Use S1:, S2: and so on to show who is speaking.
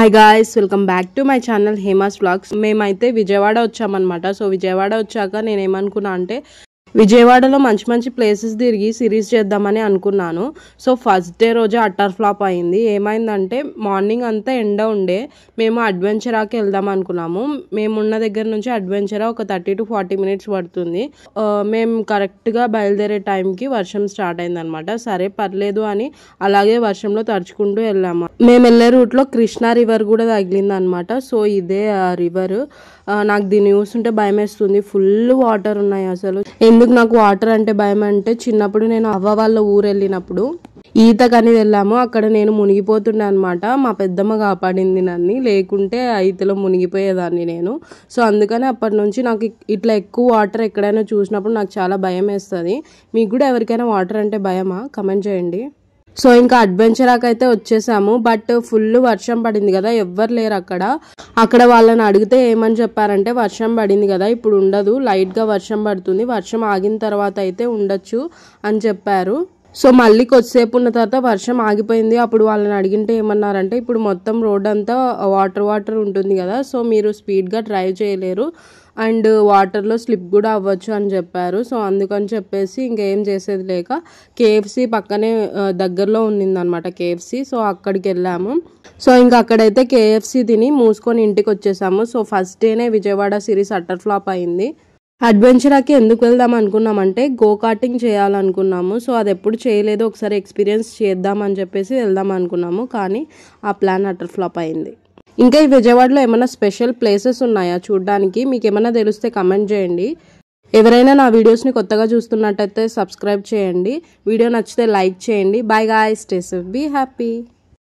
S1: Hi guys, welcome back to my channel Hema's vlogs. మేమైతే విజయవాడ వచ్చామన్నమాట. So Vijayawada వచ్చాక నేను ఏమనుకున్నా అంటే విజయవాడలో మంచి మంచి ప్లేసెస్ తిరిగి సిరీస్ చేద్దామని అనుకున్నాను. సో ఫస్ట్ డే రోజే అట్టర్ ఫ్లాప్ అయింది. ఏమైందంటే మార్నింగ్ అంతా ఎండ ఉండే, మేము అడ్వెంచరాకి వెళ్దాం అనుకున్నాము. మేమున్న దగ్గర నుంచి అడ్వెంచరా ఒక 30 to 40 minutes పడుతుంది. మేము కరెక్ట్గా బయలుదేరే టైంకి వర్షం స్టార్ట్ అయిందనమాట. సరే పర్లేదు అని అలాగే వర్షంలో తడుచుకుంటూ వెళ్ళాము. మేము వెళ్ళే రూట్లో కృష్ణా రివర్ కూడా తగిలింది అనమాట. సో ఇదే ఆ రివర్. నాకు దీన్ని చూస్తుంటే భయం వేస్తుంది. ఫుల్ వాటర్ ఉన్నాయి. అసలు ఎందుకు నాకు వాటర్ అంటే భయం అంటే, చిన్నప్పుడు నేను అవ్వ వాళ్ళ ఊరు వెళ్ళినప్పుడు ఈతకని వెళ్ళాము. అక్కడ నేను మునిగిపోతుండే అనమాట. మా పెద్దమ్మ కాపాడింది నన్ను, లేకుంటే ఈతలో మునిగిపోయేదాన్ని నేను. సో అందుకని అప్పటి నుంచి నాకు ఇట్లా ఎక్కువ వాటర్ ఎక్కడైనా చూసినప్పుడు నాకు చాలా భయం వేస్తుంది. మీకు కూడా ఎవరికైనా వాటర్ అంటే భయమా? కమెంట్ చేయండి. సో ఇంకా అడ్వెంచరాకి అయితే వచ్చేసాము. బట్ ఫుల్ వర్షం పడింది కదా, ఎవ్వరు లేరు అక్కడ వాళ్ళని అడిగితే ఏమని చెప్పారంటే, వర్షం పడింది కదా ఇప్పుడు ఉండదు, లైట్గా వర్షం పడుతుంది, వర్షం ఆగిన తర్వాత అయితే ఉండొచ్చు అని చెప్పారు. సో మళ్ళీ కొద్దిసేపు ఉన్న తర్వాత వర్షం ఆగిపోయింది. అప్పుడు వాళ్ళని అడిగింటే ఏమన్నారంటే, ఇప్పుడు మొత్తం రోడ్ అంతా వాటర్ ఉంటుంది కదా, సో మీరు స్పీడ్గా డ్రైవ్ చేయలేరు అండ్ వాటర్లో స్లిప్ కూడా అవ్వచ్చు అని చెప్పారు. సో అందుకని చెప్పేసి ఇంకేం చేసేది లేక కేఎఫ్సి పక్కనే దగ్గరలో ఉన్నిందనమాట కేఎఫ్సి. సో అక్కడికి వెళ్ళాము. సో ఇంకా అక్కడైతే కేఎఫ్సి తిని మూసుకొని ఇంటికి వచ్చేసాము. సో ఫస్ట్ డేనే విజయవాడ సిరీస్ అట్టర్ ఫ్లాప్ అయింది. అడ్వెంచరాకి ఎందుకు వెళ్దాం అనుకున్నామంటే గో కార్టింగ్ చేయాలనుకున్నాము. సో అది ఎప్పుడు చేయలేదు, ఒకసారి ఎక్స్పీరియన్స్ చేద్దామని చెప్పేసి వెళ్దాం అనుకున్నాము. కానీ ఆ ప్లాన్ అట్టర్ ఫ్లాప్ అయింది. ఇంకా ఈ విజయవాడలో ఏమైనా స్పెషల్ ప్లేసెస్ ఉన్నాయా చూడడానికి? మీకు ఏమైనా తెలిస్తే కమెంట్ చేయండి. ఎవరైనా నా వీడియోస్ని కొత్తగా చూస్తున్నట్టయితే సబ్స్క్రైబ్ చేయండి. వీడియో నచ్చితే లైక్ చేయండి. Bye guys, stay safe, be happy.